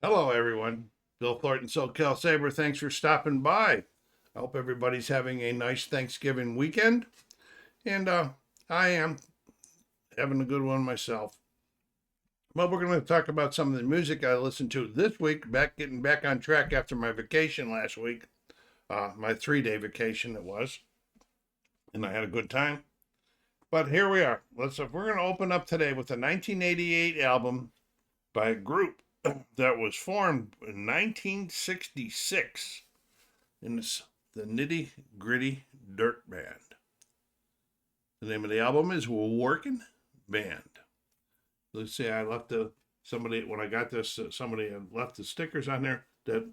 Hello, everyone. Bill Thornton, Socalsabre. Thanks for stopping by. I hope everybody's having a nice Thanksgiving weekend, and I am having a good one myself. Well, we're going to talk about some of the music I listened to this week. Getting back on track after my vacation last week, my 3 day vacation it was, and I had a good time. But here we are. We're going to open up today with a 1988 album by a group that was formed in 1966, and it's the Nitty Gritty Dirt Band. The name of the album is Working Band. Let's see, I left somebody when I got this. Somebody had left the stickers on there. That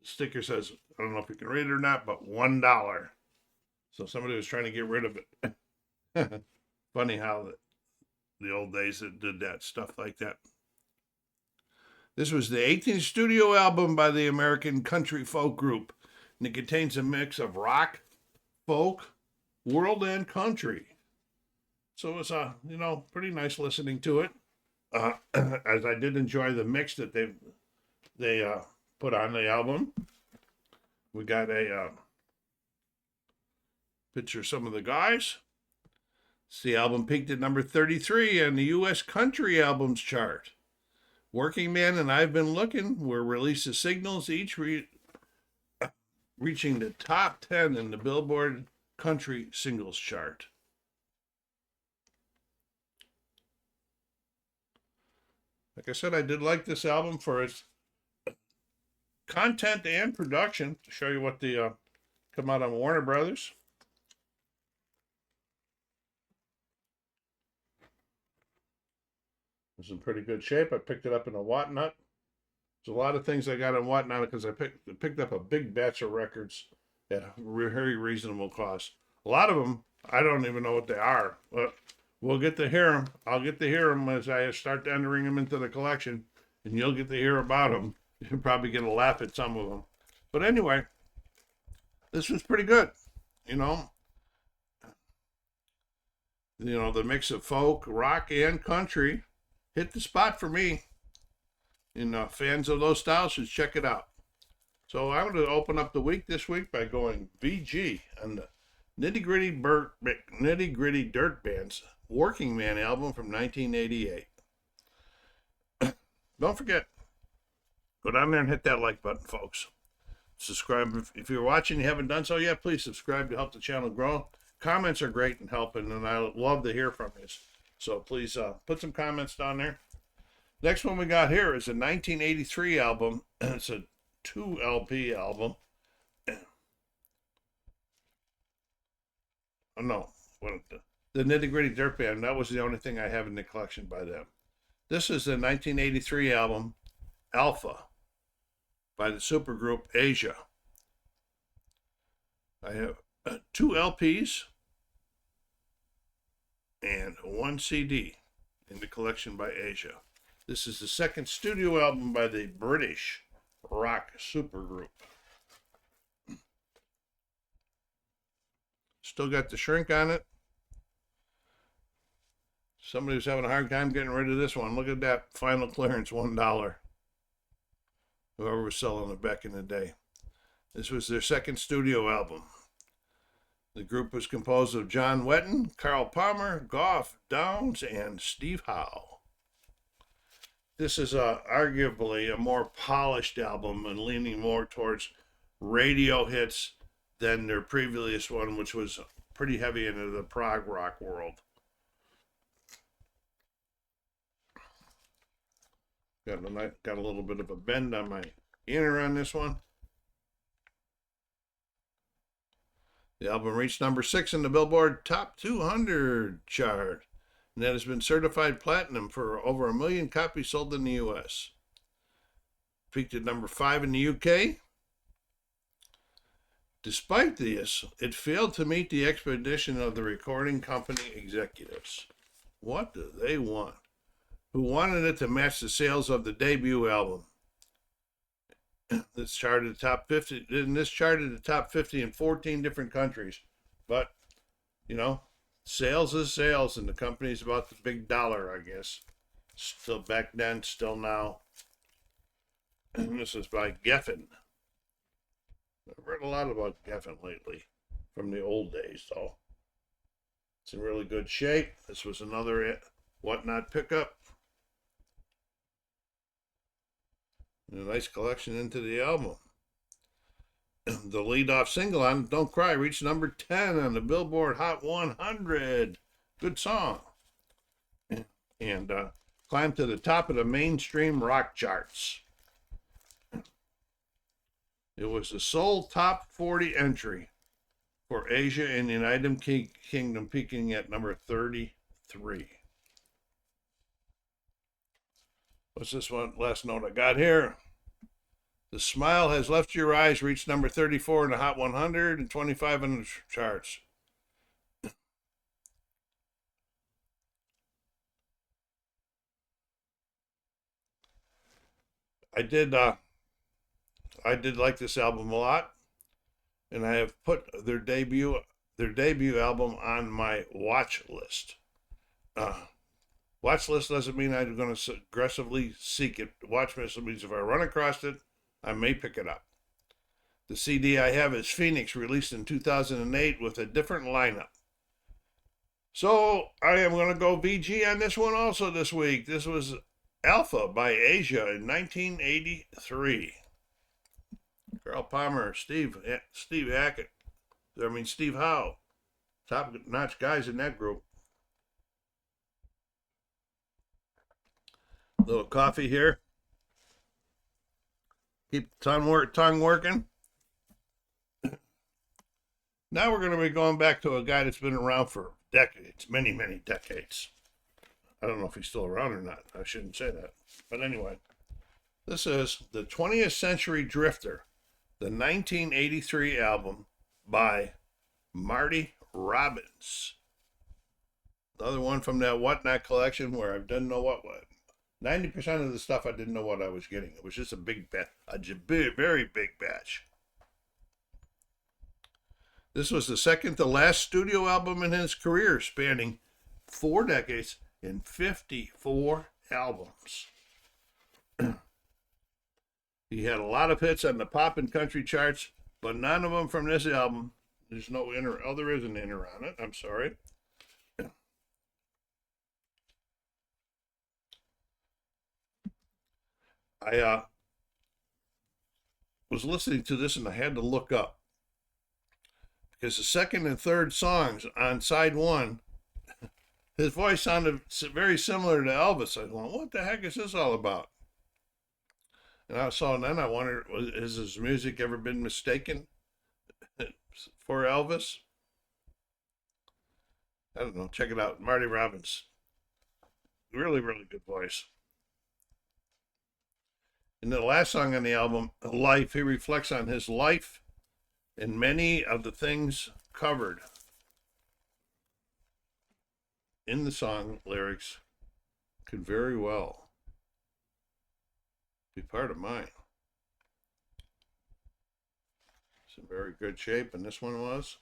sticker says, I don't know if you can read it or not, but $1. So somebody was trying to get rid of it. Funny how the old days that did that stuff like that. This was the 18th studio album by the American country folk group, and it contains a mix of rock, folk, world, and country. So it's pretty nice listening to it. As I did enjoy the mix that they put on the album. We got a picture of some of the guys. The album peaked at number 33 on the U.S. Country Albums chart. Working Man and I've Been Looking were released as singles, each reaching the top 10 in the Billboard Country Singles chart. Like I said, I did like this album for its content and production. To show you what the come out on Warner Brothers. It's in pretty good shape. I picked it up in a Whatnot. There's a lot of things I got on Whatnot because I picked up a big batch of records at a very reasonable cost. A lot of them I don't even know what they are, but we'll get to hear them. I'll get to hear them as I start entering them into the collection, and you'll get to hear about them. You'll probably get a laugh at some of them. But anyway, this was pretty good. You know, the mix of folk, rock, and country hit the spot for me. And fans of those styles should check it out. So I'm going to open up the week this week by going VG on the Nitty Gritty Dirt Band's Working Man album from 1988. Don't forget, go down there and hit that like button, folks. Subscribe if you're watching, you haven't done so yet. Please subscribe to help the channel grow. Comments are great and helping, and I love to hear from you. So please put some comments down there. Next one we got here is a 1983 album. It's a 2 LP album. Oh no, the Nitty Gritty Dirt Band. That was the only thing I have in the collection by them. This is the 1983 album Alpha by the supergroup Asia. I have 2 LPs and 1 CD in the collection by Asia. This is the second studio album by the British rock supergroup. Still got the shrink on it. Somebody was having a hard time getting rid of this one. Look at that final clearance, $1. Whoever was selling it back in the day. This was their second studio album. The group was composed of John Wetton, Carl Palmer, Goff Downs, and Steve Howe. This is arguably a more polished album and leaning more towards radio hits than their previous one, which was pretty heavy into the prog rock world. Got a little bit of a bend on my inner on this one. The album reached number 6 in the Billboard Top 200 chart, and that has been certified platinum for over 1 million copies sold in the U.S. Peaked at number 5 in the UK. Despite this, it failed to meet the expectation of the recording company executives. What do they want? Who wanted it to match the sales of the debut album. This charted the top 50. This charted the top 50 in 14 different countries. But, sales is sales, and the company's about the big dollar, I guess. Still back then, still now. And this is by Geffen. I've read a lot about Geffen lately from the old days, though. It's in really good shape. This was another Whatnot pickup. And a nice collection into the album. The lead-off single on Don't Cry reached number 10 on the Billboard Hot 100. Good song. And climbed to the top of the mainstream rock charts. It was the sole top 40 entry for Asia and the United Kingdom, peaking at number 33. What's this one? Last note I got here. The Smile Has Left Your Eyes reached number 34 in the Hot 100 and 25 in the charts. I did like this album a lot, and I have put their debut album on my watch list. Watch list doesn't mean I'm going to aggressively seek it. Watch list means if I run across it, I may pick it up. The CD I have is Phoenix, released in 2008 with a different lineup. So I am going to go VG on this one also this week. This was Alpha by Asia in 1983. Carl Palmer, Steve Hackett. Steve Howe. Top-notch guys in that group. Little coffee here. Keep the tongue working. Now we're going to be going back to a guy that's been around for decades, many, many decades. I don't know if he's still around or not. I shouldn't say that. But anyway, this is the 20th Century Drifter, the 1983 album by Marty Robbins. Another one from that Whatnot collection where I didn't know what. 90% of the stuff I didn't know what I was getting. It was just a big batch, very big batch. This was the second to last studio album in his career, spanning 4 decades and 54 albums. He had a lot of hits on the pop and country charts, but none of them from this album. There's no inner. Oh, there is an inner on it. I'm sorry. I was listening to this and I had to look up because the second and third songs on side 1, his voice sounded very similar to Elvis. I went, what the heck is this all about? And then I wondered, has his music ever been mistaken for Elvis? I don't know. Check it out. Marty Robbins. Really, really good voice. In the last song on the album, Life, he reflects on his life and many of the things covered in the song lyrics could very well be part of mine. It's in very good shape, and this one was.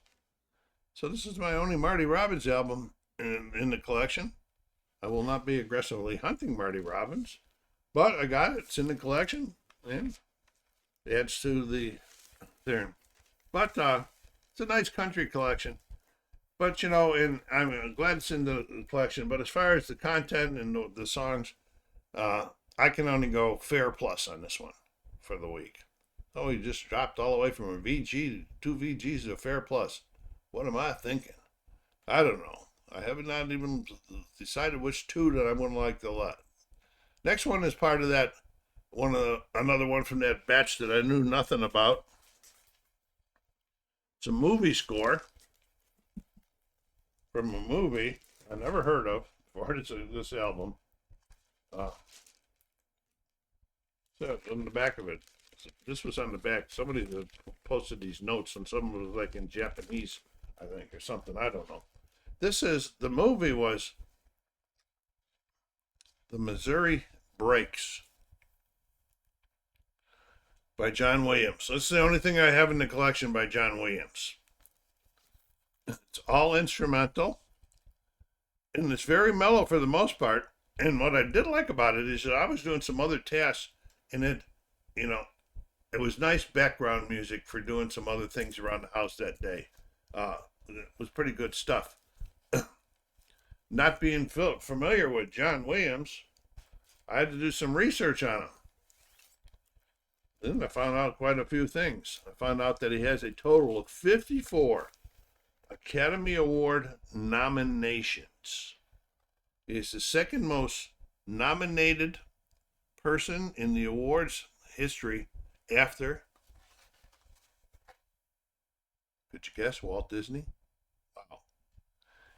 So this is my only Marty Robbins album in the collection. I will not be aggressively hunting Marty Robbins, but I got it. It's in the collection, and it adds to the there. But it's a nice country collection. But, and I'm glad it's in the collection. But as far as the content and the songs, I can only go fair plus on this one for the week. Oh, he just dropped all the way from a VG, 2 VGs to a fair plus. What am I thinking? I don't know. I haven't not even decided which 2 that I'm going to like the lot. Next one is part of that another one from that batch that I knew nothing about. It's a movie score from a movie I never heard of before this album. So on the back of it, this was on the back. Somebody posted these notes, and some was like in Japanese, I think, or something. I don't know. The movie was The Missouri Breaks by John Williams. This is the only thing I have in the collection by John Williams. It's all instrumental, and it's very mellow for the most part. And what I did like about it is that I was doing some other tasks, and it you know, it was nice background music for doing some other things around the house that day. It was pretty good stuff. Not being familiar with John Williams, I had to do some research on him. Then I found out quite a few things. I found out that he has a total of 54 Academy Award nominations. He is the second most nominated person in the awards history after, could you guess, Walt Disney? Wow.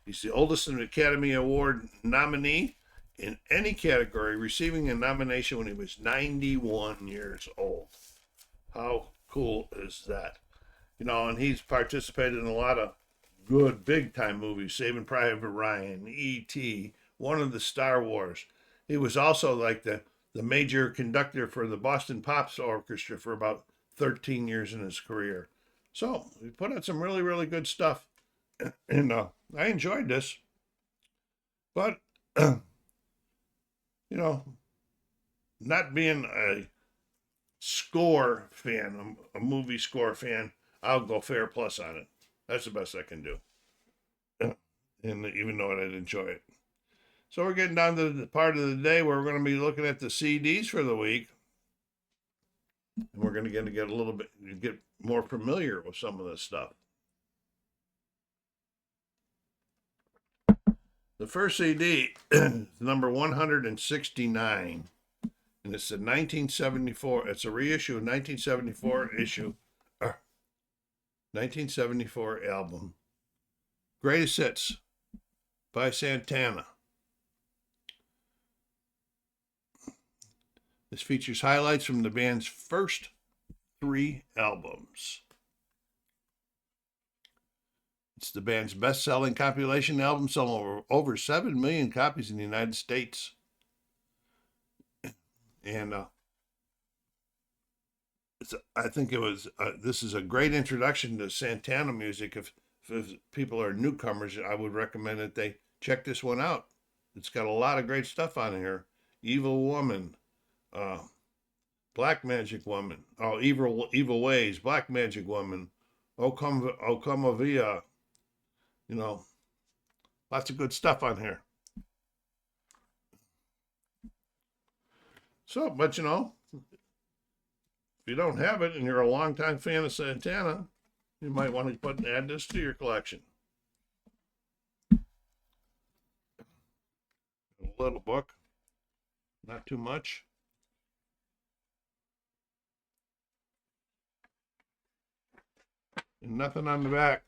He's the oldest Academy Award nominee in any category, receiving a nomination when he was 91 years old. How cool is that? You know, and he's participated in a lot of good big time movies, Saving Private Ryan, E.T., one of the Star Wars. He was also like the major conductor for the Boston Pops Orchestra for about 13 years in his career. So he put out some really, really good stuff. And I enjoyed this. But, you know, not being a score fan, a movie score fan, I'll go fair plus on it. That's the best I can do. And even though I didn't enjoy it. So we're getting down to the part of the day where we're going to be looking at the CDs for the week. And we're going to get a little bit, get more familiar with some of this stuff. The first CD is number 169. And it's a 1974, it's a reissue of 1974 issue, 1974 album. Greatest Hits by Santana. This features highlights from the band's first 3 albums. It's the band's best-selling compilation album, selling over 7 million copies in the United States. And I think it was, this is a great introduction to Santana music. If people are newcomers, I would recommend that they check this one out. It's got a lot of great stuff on here. Evil Woman, Black Magic Woman, Evil Ways, Black Magic Woman, O Come Via, you know, lots of good stuff on here. So, but you know, if you don't have it and you're a longtime fan of Santana, you might want to add this to your collection. A little book, not too much. And nothing on the back.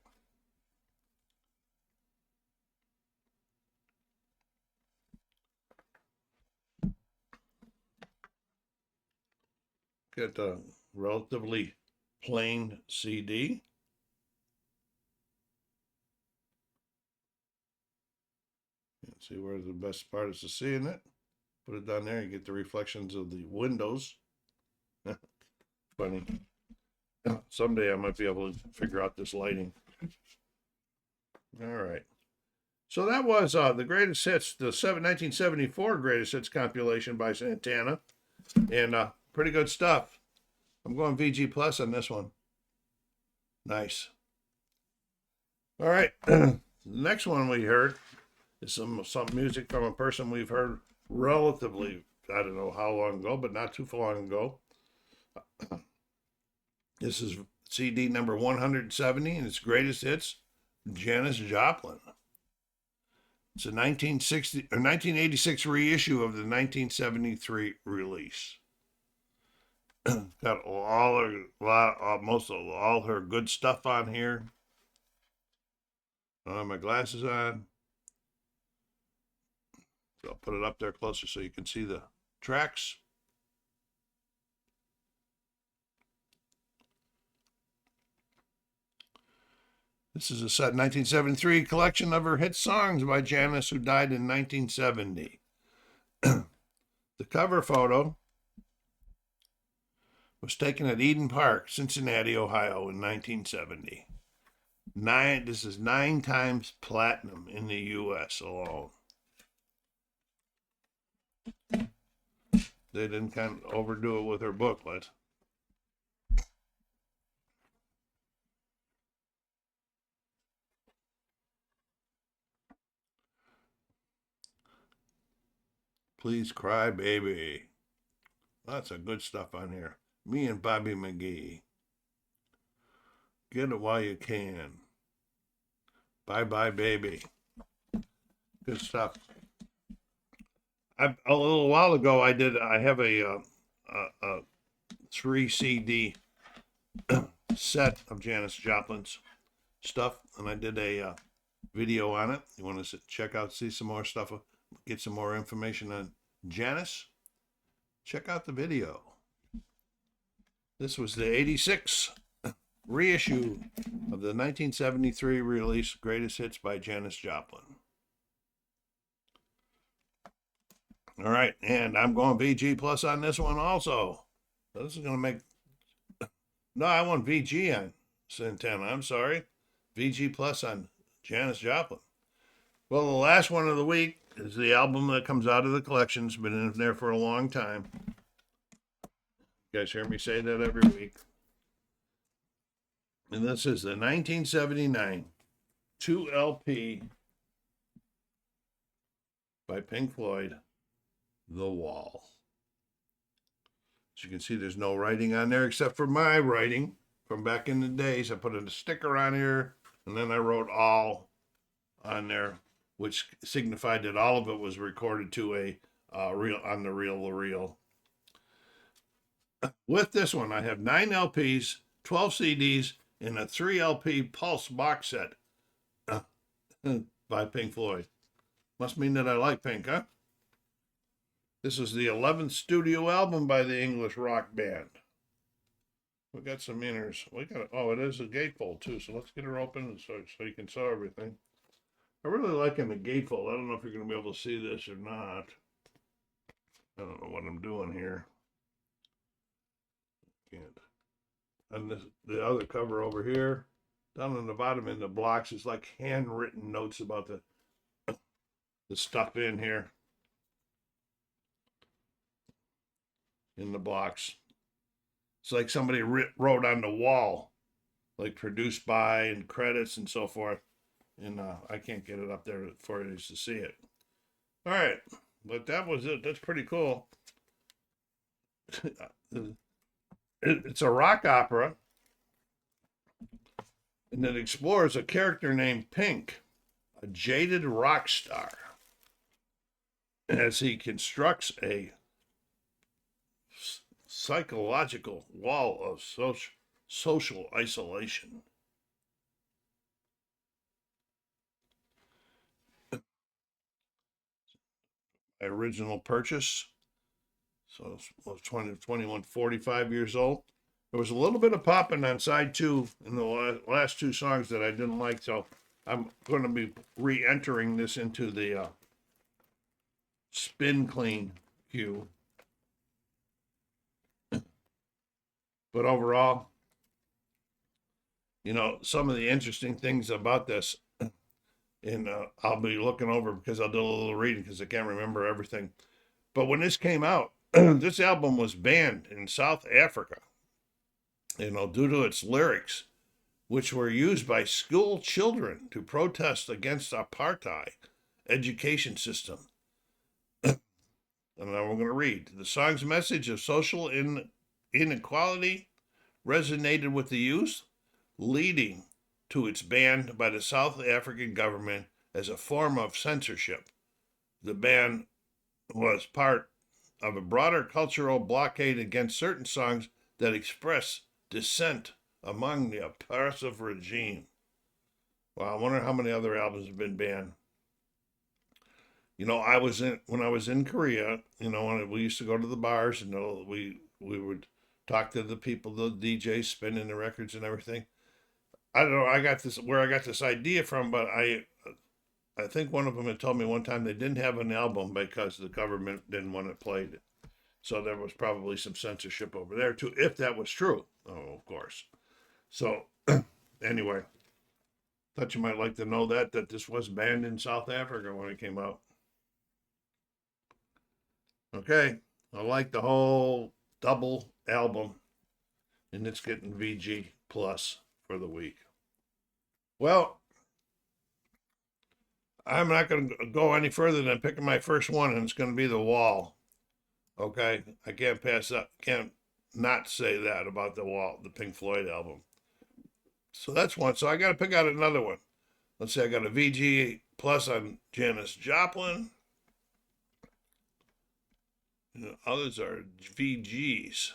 Get a relatively plain CD. See where the best part is to seeing it. Put it down there, you get the reflections of the windows. Funny. Someday I might be able to figure out this lighting. All right. So that was the greatest hits, the 1974 greatest hits compilation by Santana. And pretty good stuff. I'm going VG plus on this one. Nice. All right. The next one we heard is some music from a person we've heard relatively, I don't know how long ago, but not too long ago. This is CD number 170, and its greatest hits, Janis Joplin. It's a 1986 reissue of the 1973 release. Got all her good stuff on here. I have my glasses on. So I'll put it up there closer so you can see the tracks. This is a set 1973 collection of her hit songs by Janis, who died in 1970. The cover photo was taken at Eden Park, Cincinnati, Ohio in 1970. This is 9 times platinum in the U.S. alone. they didn't kind of overdo it with her booklet. Please Cry Baby. Lots of good stuff on here. Me and Bobby McGee. Get it while you can. Bye Bye Baby. Good stuff. A little while ago, I have a 3 CD set of Janis Joplin's stuff, and I did a video on it. You want to check out, see some more stuff, get some more information on Janis? Check out the video. This was the 86 reissue of the 1973 release Greatest Hits by Janis Joplin. All right, and I'm going VG plus on this one also. This is going to make... No, I want VG on Santana. I'm sorry. VG plus on Janis Joplin. Well, the last one of the week is the album that comes out of the collection. It's been in there for a long time. You guys hear me say that every week. And this is the 1979 2 LP by Pink Floyd, The Wall. As you can see, there's no writing on there except for my writing from back in the days. I put a sticker on here, and then I wrote all on there, which signified that all of it was recorded to a reel on the reel-to-reel. With this one, I have 9 LPs, 12 CDs, and a 3 LP Pulse box set by Pink Floyd. Must mean that I like Pink, huh? This is the 11th studio album by the English rock band. We got some inners. We got, oh, it is a gatefold too. So let's get her open so you can saw everything. I really like in the gatefold. I don't know if you're going to be able to see this or not. I don't know what I'm doing here. Can't. And this, the other cover over here, down on the bottom in the blocks, is like handwritten notes about the stuff in here. In the box. It's like somebody wrote on the wall, like produced by and credits and so forth. And I can't get it up there for you to see it. All right, but that was it. That's pretty cool. It's a rock opera, and it explores a character named Pink, a jaded rock star, as he constructs a psychological wall of social isolation. My original purchase, so I was 21, 45 years old. There was a little bit of popping on side 2 in the last 2 songs that I didn't like, so I'm going to be re-entering this into the spin clean queue. But overall, you know, some of the interesting things about this, and I'll be looking over because I'll do a little reading because I can't remember everything. But when this came out, this album was banned in South Africa, you know, due to its lyrics, which were used by school children to protest against apartheid education system. And now we're going to read. The song's message of social inequality resonated with the youth, leading to its ban by the South African government as a form of censorship. The ban was part of a broader cultural blockade against certain songs that express dissent among the oppressive regime. Well, I wonder how many other albums have been banned. You know, when I was in Korea, you know, when we used to go to the bars, and we would talk to the people, the DJs spinning the records and everything. I don't know. I got this idea from, but I think one of them had told me one time they didn't have an album because the government didn't want it played. So there was probably some censorship over there too, if that was true. Oh, of course. So anyway, thought you might like to know that this was banned in South Africa when it came out. Okay, I like the whole double album, and it's getting VG plus for the week. Well, I'm not going to go any further than picking my first one, and it's going to be The Wall. Okay, I can't pass up, can't not say that about The Wall, the Pink Floyd album. So that's one. So I got to pick out another one. Let's say I got a VG plus on Janis Joplin. Others are VGs.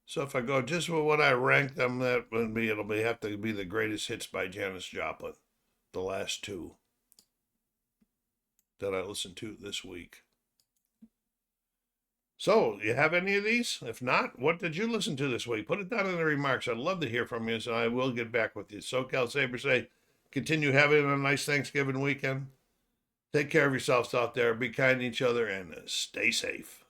So if I go just with what I rank them, it'll have to be the greatest hits by Janis Joplin, the last two that I listened to this week. So, you have any of these? If not, what did you listen to this week? Put it down in the remarks. I'd love to hear from you, so I will get back with you. Socalsabre say, continue having a nice Thanksgiving weekend. Take care of yourselves out there. Be kind to each other and stay safe.